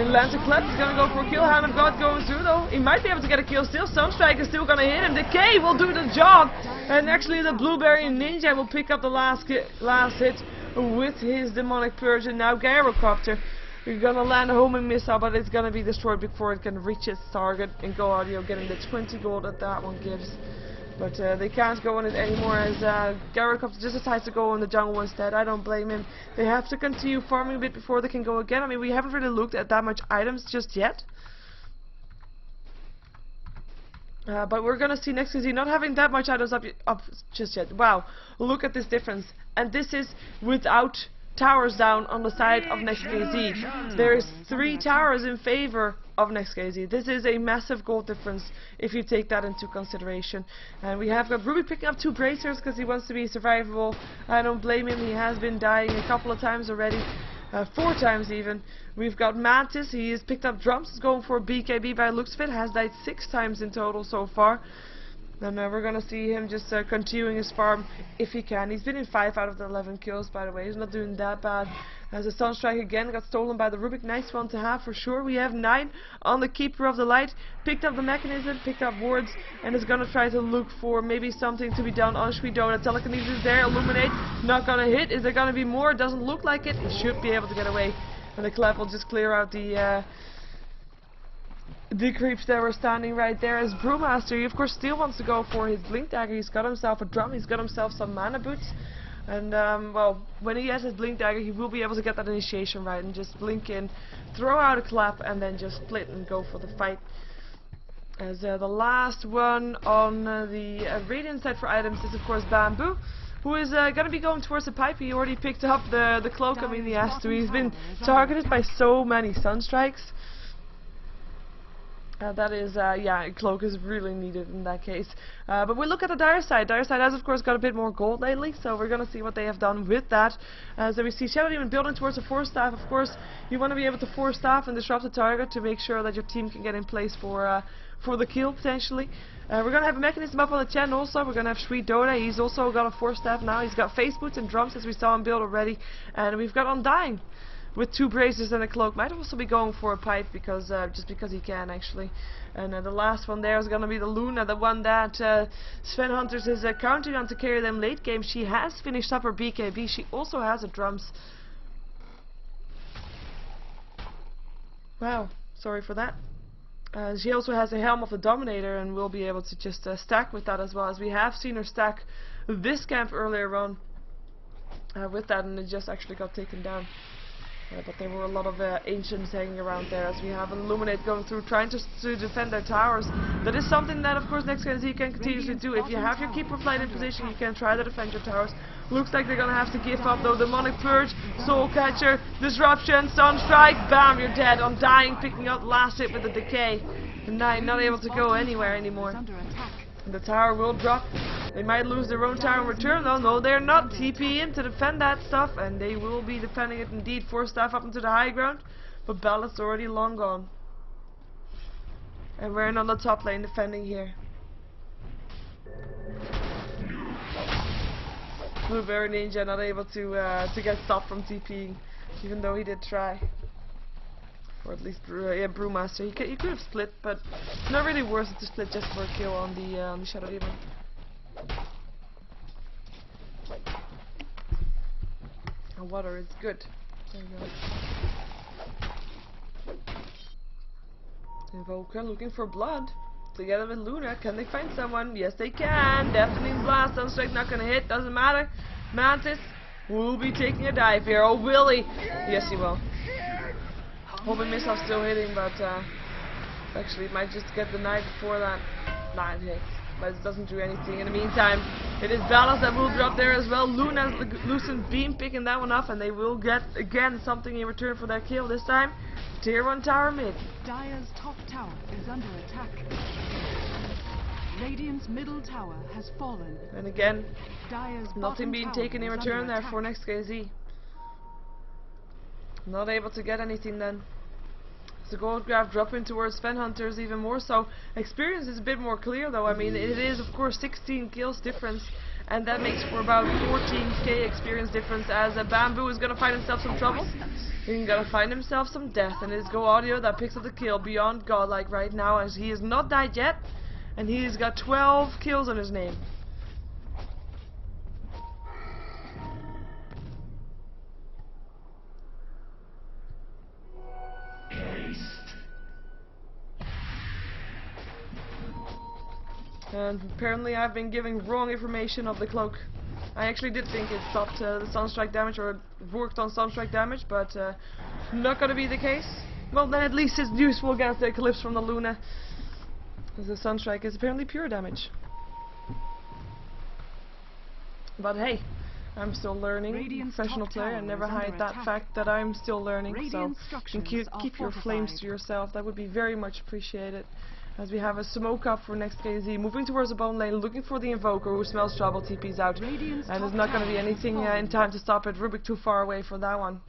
Lancer Klep is gonna go for a kill. Hand of God going through though. He might be able to get a kill still. Sunstrike is still gonna hit him. Decay will do the job. And actually the Blueberry Ninja will pick up the last hit with his Demonic Purge. And now Gyrocopter, we're gonna land a homing missile, but it's gonna be destroyed before it can reach its target. And GoAudio getting the 20 gold that one gives. But they can't go on it anymore as Gyrocopter just decides to go on the jungle instead. I don't blame him. They have to continue farming a bit before they can go again. I mean, we haven't really looked at that much items just yet. But we're gonna see NEXT.kz not having that much items up just yet. Wow, look at this difference. And this is without towers down on the side of NEXT.kz. There is 3 towers in favor of NEXT.kz. This is a massive gold difference if you take that into consideration. And we have got Ruby picking up 2 bracers because he wants to be survivable. I don't blame him. He has been dying a couple of times already. 4 times even. We've got Mantis. He has picked up drums. He's going for a BKB by looks of it. Has died 6 times in total so far. And we're gonna see him just continuing his farm if he can. He's been in 5 out of the 11 kills, by the way. He's not doing that bad. As a Sunstrike again got stolen by the Rubik. Nice one to have for sure. We have 9 on the Keeper of the Light. Picked up the mechanism, picked up wards, and is gonna try to look for maybe something to be done on Shwidona. Telekinesis there, Illuminate, not gonna hit. Is there gonna be more? Doesn't look like it. He should be able to get away. And the Clap will just clear out the creeps that were standing right there. As Brewmaster, he of course still wants to go for his Blink Dagger. He's got himself a drum, he's got himself some mana boots, and well, when he has his Blink Dagger, he will be able to get that initiation right and just blink in, throw out a clap, and then just split and go for the fight. As the last one on the Radiant side for items is of course Bamboo. who is gonna be going towards the pipe. He already picked up the cloak. I mean, he has to. He's been targeted by so many sunstrikes. That is, yeah, cloak is really needed in that case. But we look at the dire side. Dire side has, of course, got a bit more gold lately, so we're gonna see what they have done with that. So we see Shadow Demon building towards a force staff. Of course, you want to be able to force staff and disrupt the target to make sure that your team can get in place for the kill potentially. We're gonna have a mechanism up on the Chen also. We're gonna have Sweet Dota. He's also got a force staff now. He's got face boots and drums, as we saw him build already, and we've got Undying with 2 braces and a cloak. Might also be going for a pipe because just because he can actually. And the last one there is gonna be the Luna, the one that Sven Hunters is counting on to carry them late game. She has finished up her BKB. She also has a drums. Wow, sorry for that. She also has a Helm of the Dominator and will be able to just stack with that, as well as we have seen her stack this camp earlier on with that, and it just actually got taken down. But there were a lot of ancients hanging around there, as we have Illuminate going through trying to defend their towers. That is something that, of course, NEXT.kz can continuously do. If you have your Keeper of Light in position, you can try to defend your towers. Looks like they're gonna have to give up though. Demonic Purge, Soul Catcher, Disruption, Sunstrike, bam, you're dead. Undying, picking up last hit with the Decay. And not able to go anywhere anymore. The tower will drop. They might lose their own tower in return though. No, they're not. TP in to defend that stuff, and they will be defending it indeed. Force staff up into the high ground, but Ballast's already long gone. And we're in on the top lane defending here. Blueberry Ninja not able to get stopped from TPing, even though he did try. Or at least Brewmaster. He could have split, but it's not really worth it to split just for a kill on the Shadow Demon. And water is good. There you go. Invoker looking for blood. Together with Luna, can they find someone? Yes, they can. Deafening Blast, Sunstrike not gonna hit. Doesn't matter. Mantis will be taking a dive here. Oh, Willy. Yes, he will. Hoping Missile's still hitting, but actually it might just get the knife before that. Nah, it hits, but it doesn't do anything. In the meantime, it is Ballast that will drop there as well. Luna's the Lucent Beam picking that one up, and they will get again something in return for that kill. This time, Tier 1 tower mid. Dire's top tower is under attack. Radiant's middle tower has fallen. And again, Dire's nothing being taken in return there for NEXT.kz. Not able to get anything then. The gold grab dropping towards Sven Hunters even more so. Experience is a bit more clear though. I mean, it is of course 16 kills difference, and that makes for about 14k experience difference, as Bamboo is gonna find himself some trouble. He's gonna find himself some death, and it's Go Audio that picks up the kill beyond godlike right now, as he has not died yet, and he's got 12 kills on his name. And apparently I've been giving wrong information of the cloak. I actually did think it stopped the Sunstrike damage, or worked on Sunstrike damage, but not gonna be the case. Well, then at least it's useful against the Eclipse from the Luna, because the Sunstrike is apparently pure damage. But hey, I'm still learning. Professional player, and never hide that fact that I'm still learning. So you can keep your flames to yourself. That would be very much appreciated. As we have a smoke up for NEXT.kz, moving towards the bottom lane, looking for the Invoker, who smells trouble, TP's out. And there's not going to be anything in time to stop it. Rubik too far away for that one.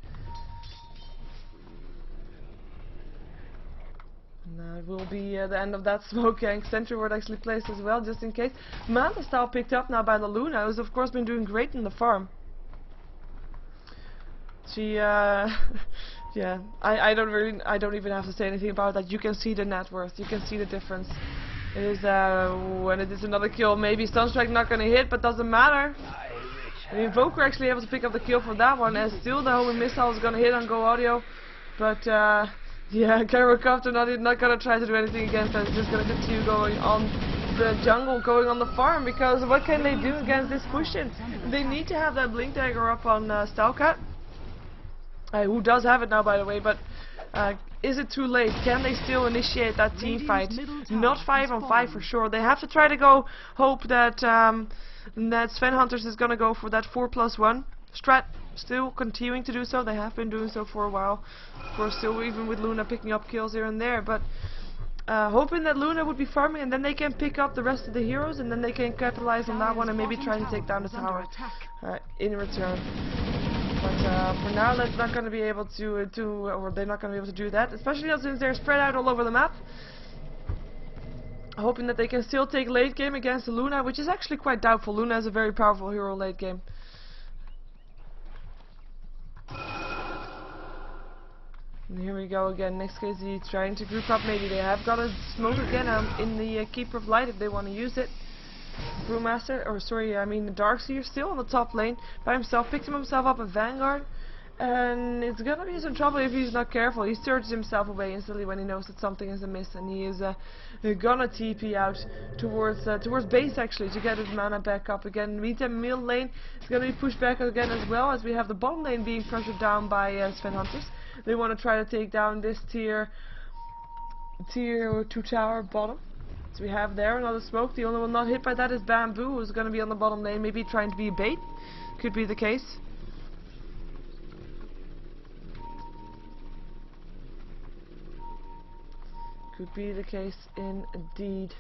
And that will be the end of that smoke. Sentry Ward actually placed as well, just in case. Manta style picked up now by the Luna, who's of course been doing great in the farm. She, yeah, I don't even have to say anything about that. You can see the net worth, you can see the difference. It is, when it is another kill, maybe Sunstrike not gonna hit, but doesn't matter. The Invoker actually able to pick up the kill for that one, and still the homing missile is gonna hit on Go Audio. But, yeah, Karakopter not gonna try to do anything against that. It's just gonna continue going on the jungle, going on the farm, because what can they do against this push-in? They need to have that Blink Dagger up on Stalcat. Who does have it now, by the way, but is it too late? Can they still initiate that team Radiant's fight? middle tower Not has 5 on 5 for fallen. sure. They have to try to go, hope that that Sven Hunters is gonna go for that 4+1 strat. Still continuing to do so. They have been doing so for a while. Of course, still even with Luna picking up kills here and there, but hoping that Luna would be farming, and then they can pick up the rest of the heroes, and then they can capitalize on that one and maybe try to take down the tower in return. But for now, that's not going to be able to or they're not going to be able to do that, especially since they're spread out all over the map. Hoping that they can still take late game against Luna, which is actually quite doubtful. Luna is a very powerful hero late game. And here we go again. NEXT.kz trying to group up. Maybe they have got a smoke again in the Keeper of Light if they want to use it. Brewmaster, or sorry, I mean the Darkseer still on the top lane by himself. Picked himself up a Vanguard, and it's gonna be some trouble if he's not careful. He surges himself away instantly when he knows that something is amiss, and he is gonna TP out towards base actually to get his mana back up again. Meantime, mid lane is gonna be pushed back again as well, as we have the bottom lane being pressured down by Sven Hunters. They want to try to take down this tier 2 tower bottom. So we have there another smoke. The only one not hit by that is Bamboo, who's going to be on the bottom lane, maybe trying to be a bait. Could be the case. Could be the case indeed.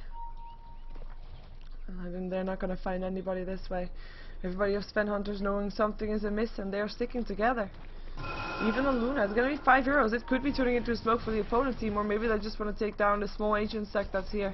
And they're not going to find anybody this way. Everybody of Sven Hunters knowing something is amiss, and they're sticking together. Even on Luna, it's going to be 5 heroes. It could be turning into a smoke for the opponent team, or maybe they just want to take down the small ancient stack that's here.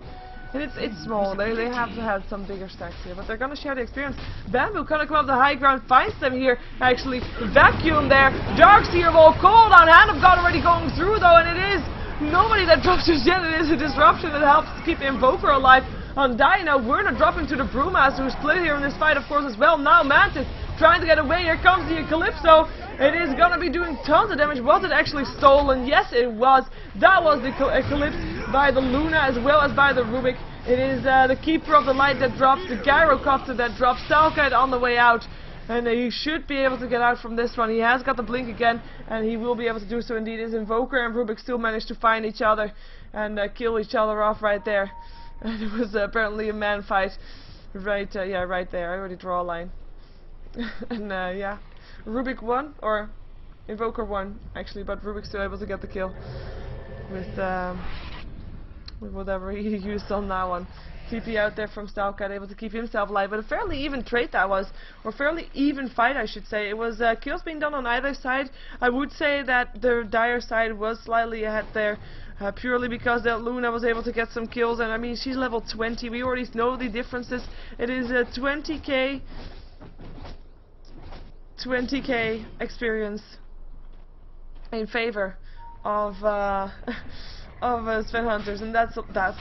And it's small, they have to have some bigger stacks here, but they're going to share the experience. Bamboo kind of come up the high ground, finds them here, actually. Vacuum there. Darkseer will cold on hand of God already going through though, and it is nobody that drops just yet. It is a disruption that helps keep Invoker alive. On Die now, Werner dropping to the Brewmaster, who's split here in this fight of course as well. Now Mantis trying to get away. Here comes the Calypso. It is gonna be doing tons of damage. Was it actually stolen? Yes, it was. That was the Eclipse by the Luna as well as by the Rubik. It is the Keeper of the Light that drops, the Gyrocopter that drops, Stalkite on the way out. And he should be able to get out from this one. He has got the blink again, and he will be able to do so indeed. His Invoker and Rubik still managed to find each other and kill each other off right there. And it was apparently a man fight. Right, yeah, right there. I already draw a line. And yeah. Rubik won, or Invoker won actually, but Rubik's still able to get the kill with whatever he used on that one. TP out there from Stalkite, able to keep himself alive, but a fairly even trade that was, or fairly even fight I should say. It was kills being done on either side. I would say that the Dire side was slightly ahead there, purely because that Luna was able to get some kills, and I mean she's level 20, we already know the differences. It is a 20k experience in favor of Sven Hunters, and that's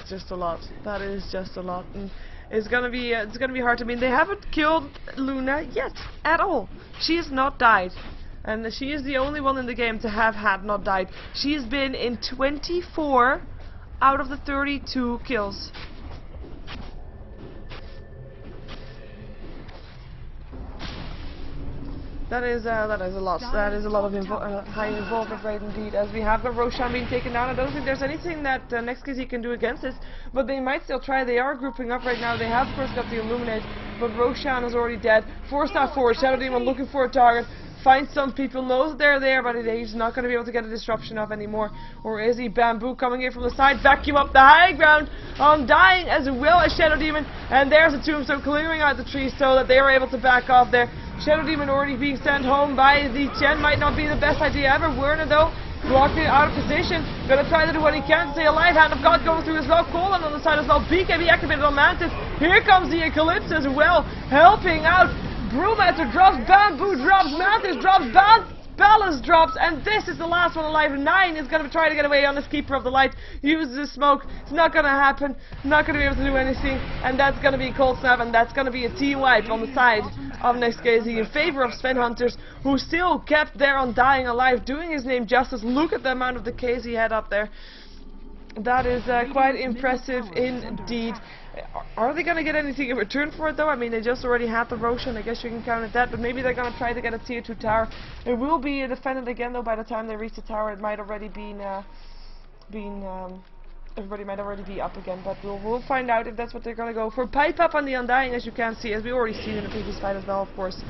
just a lot. That is just a lot, and it's gonna be hard. I mean, they haven't killed Luna yet at all. She has not died, and she is the only one in the game to have not died. She has been in 24 out of the 32 kills. That is a lot. That is a lot of high involvement rate indeed. As we have got Roshan being taken down, I don't think there's anything that NEXT.kz can do against this, but they might still try. They are grouping up right now. They have of course got the Illuminate, but Roshan is already dead. 4-star forward, Shadow Demon looking for a target. Finds some people, knows they're there, but he's not going to be able to get a disruption off anymore. Or is he? Bamboo coming in from the side, vacuum up the high ground on Dying as well as Shadow Demon, and there's a Tombstone clearing out the trees so that they are able to back off there. Shadow Demon already being sent home by the Chen, might not be the best idea ever. Werner though, blocking out of position, gonna try to do what he can to stay alive. Hand of God going through as well, Colin on the side as well, BKB activated on Mantis. Here comes the Eclipse as well, helping out. Brewmaster drops, Bamboo drops, Mantis drops, Ballas drops, and this is the last one alive. 9 is going to try to get away on this Keeper of the Light, uses the smoke. It's not going to happen, not going to be able to do anything, and that's going to be Cold Snap, and that's going to be a team wipe on the side of NEXT.kz in favor of Sven Hunters, who still kept there on Dying alive, doing his name justice. Look at the amount of the Ks he had up there. That is quite impressive indeed. Are they going to get anything in return for it though? I mean, they just already had the Roshan, I guess you can count it that, but maybe they're going to try to get a tier 2 tower. It will be defended again though by the time they reach the tower. It might already be been, everybody might already be up again, but we'll find out if that's what they're gonna go for. Pipe up on the Undying, as you can see, as we already seen in the previous fight as well, of course.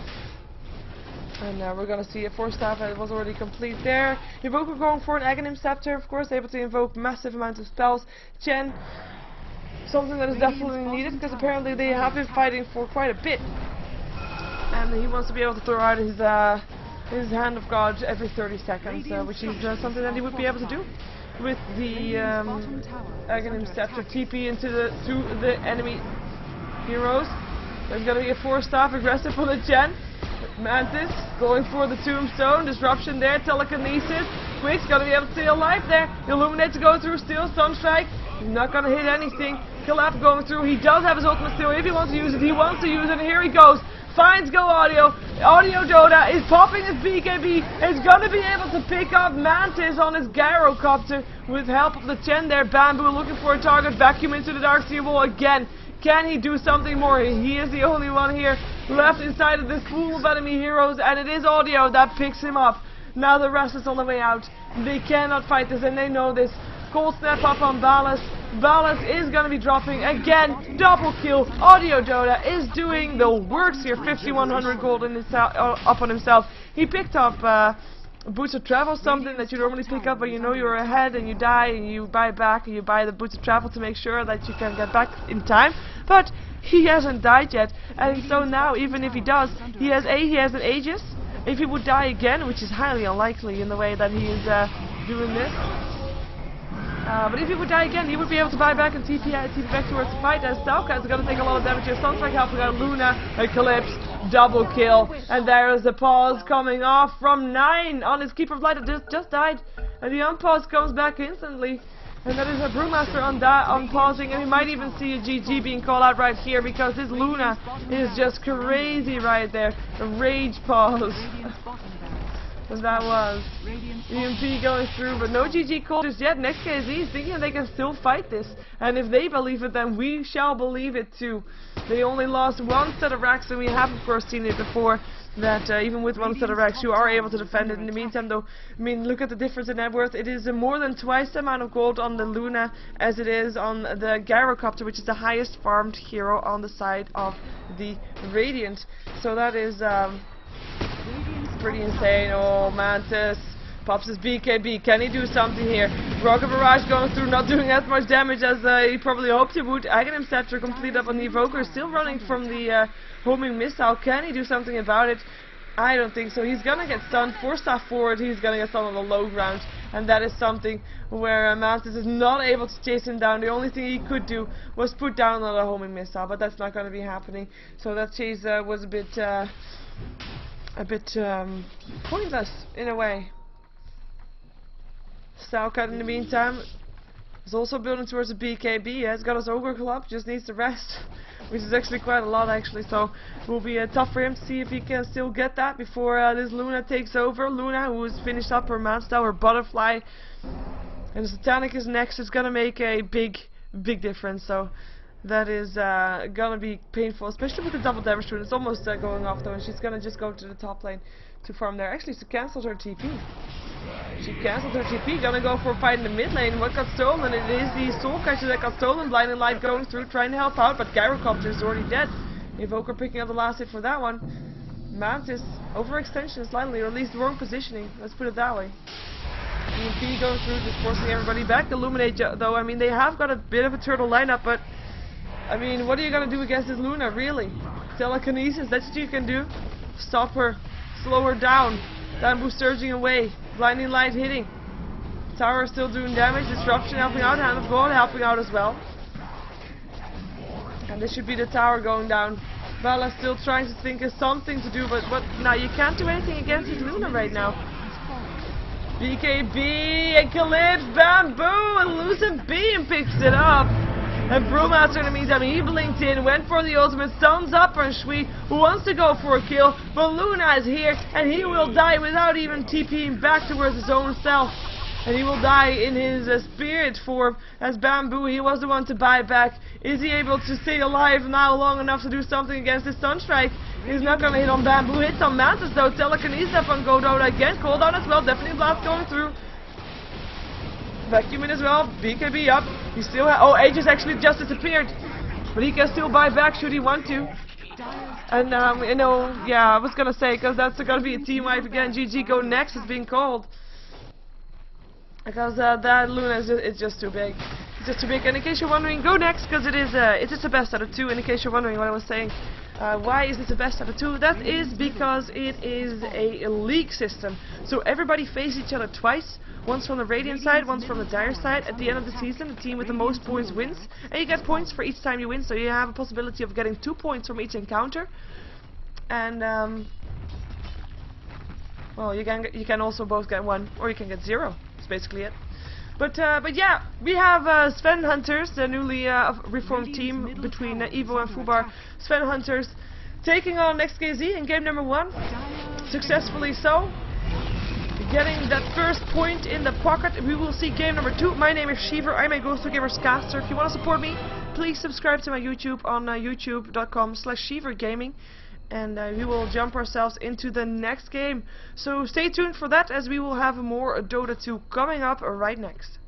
And we're gonna see a 4-staff, it was already complete there. Invoker going for an Aghanim Scepter, of course, able to invoke massive amounts of spells. Chen, something that is definitely needed, because apparently they have been fighting for quite a bit. And he wants to be able to throw out his Hand of God every 30 seconds, which is something that he would be able to do with the Aghanim Scepter. TP into the enemy heroes. There's gonna be a 4-staff aggressive for the Chen. Mantis going for the Tombstone, disruption there, telekinesis. Quick's gonna be able to stay alive there. Illuminate to go through, still Sunstrike. He's not gonna hit anything. Collapse going through. He does have his ultimate still. If he wants to use it, he wants to use it. And here he goes. Finds Go Audio. Audio Dota is popping his BKB. Is gonna be able to pick up Mantis on his Gyrocopter with help of the Chen there. Bamboo looking for a target. Vacuum into the Darkseer wall again. Can he do something more? He is the only one here left inside of this pool of enemy heroes, and it is Audio that picks him up. Now the rest is on the way out. They cannot fight this, and they know this. Cold Snap up on Ballas. Ballas is going to be dropping again. Double kill. Audio Dota is doing the works here. 5,100 gold in up on himself. He picked up Boots of Travel, something that you normally pick up when you know you're ahead and you die, and you buy back and you buy the Boots of Travel to make sure that you can get back in time. But he hasn't died yet, and so now even if he does, he has an Aegis. If he would die again, which is highly unlikely in the way that he is doing this, but if he would die again, he would be able to buy back and TP back towards the fight, as Stalka is going to take a lot of damage here. Sunstrike helping out Luna, Eclipse, double kill, and there is the pause coming off from 9 on his Keeper of Light that just died, and the unpause comes back instantly, and that is a Brewmaster on pausing, and we might even see a GG being called out right here, because this Luna is just crazy right there. A rage pause. And that was EMP going through, but no GG call just yet. NEXT.kz is thinking they can still fight this, and if they believe it, then we shall believe it too. They only lost 1 set of racks, and we have of course seen it before, that even with 1 set of racks you are able to defend it. In the meantime though, I mean, look at the difference in net worth. It is more than twice the amount of gold on the Luna as it is on the Gyrocopter, which is the highest farmed hero on the side of the Radiant. So that is pretty insane. Oh, Mantis pops his BKB. Can he do something here? Rocket Barrage going through, not doing as much damage as he probably hoped he would. Aghanim Scepter complete up on the Evoker, still running from the homing missile. Can he do something about it? I don't think so. He's gonna get stunned. 4-staff forward, he's gonna get stunned on the low ground, and that is something where Mantis is not able to chase him down. The only thing he could do was put down another homing missile, but that's not gonna be happening. So that chase was a bit pointless in a way. Stalka in the meantime is also building towards the BKB. He has got his Ogre Club, just needs to rest, which is actually quite a lot actually, so it will be tough for him to see if he can still get that before this Luna takes over. Luna, who has finished up her Mountstar, her Butterfly, and the Satanic is next. It's gonna make a big difference, so that is gonna be painful, especially with the double damage to it. It's almost going off though, and she's gonna just go to the top lane to farm there. Actually, she cancelled her TP. She cancelled her TP, gonna go for a fight in the mid lane. What got stolen? It is the Soul Catcher that got stolen. Blinding Light going through, trying to help out, but Gyrocopter is already dead. Evoker picking up the last hit for that one. Mantis, overextension slightly, or at least wrong positioning, let's put it that way. EMP going through, just forcing everybody back. Illuminate though, I mean, they have got a bit of a turtle lineup, but I mean, what are you gonna do against this Luna, really? Telekinesis, that's what you can do. Stop her, slow her down. Bamboo surging away, Blinding Light hitting. Tower still doing damage, Disruption helping out, Hand of God helping out as well. And this should be the tower going down. Bella still trying to think of something to do, but now you can't do anything against this Luna right now. BKB, Eclipse, Bamboo, Elusive Beam picks it up. And Brewmaster in the meantime, he blinked in, went for the ultimate, thumbs up on Shui, who wants to go for a kill, but Luna is here, and he will die without even TPing back towards his own self. And he will die in his spirit form, as Bamboo, he was the one to buy back. Is he able to stay alive now long enough to do something against this Sunstrike? He's not going to hit on Bamboo, hits on Mantis though, Telekinesis up on GoDota again, cooldown as well, definitely Blast going through. vacuum in as well. BKB up. He still oh, Aegis actually just disappeared. But he can still buy back should he want to. And you know, yeah, I was gonna say, because that's gonna be a team wipe again. GG Go Next is being called. Because that Luna is it's just too big. It's just too big. And in case you're wondering, Go Next, because it is the best out of 2. And in case you're wondering what I was saying, why is it the best out of 2? That is because it is a league system. So everybody faces each other twice. Once from the Radiant side, once from the Dire side. At the end of the season, the team with the most points wins. And you get points for each time you win. So you have a possibility of getting 2 points from each encounter. And well, you can also both get 1, or you can get 0. That's basically it. But yeah, we have Sven Hunters, the newly reformed team between Evo and Fubar. Sven Hunters taking on NEXT.kz in game number 1. Successfully so. Getting that first point in the pocket. We will see game number 2. My name is Sheever. I'm a GosuLeague caster. If you want to support me, please subscribe to my YouTube on youtube.com/SheeverGaming. And we will jump ourselves into the next game. So stay tuned for that, as we will have more Dota 2 coming up right next.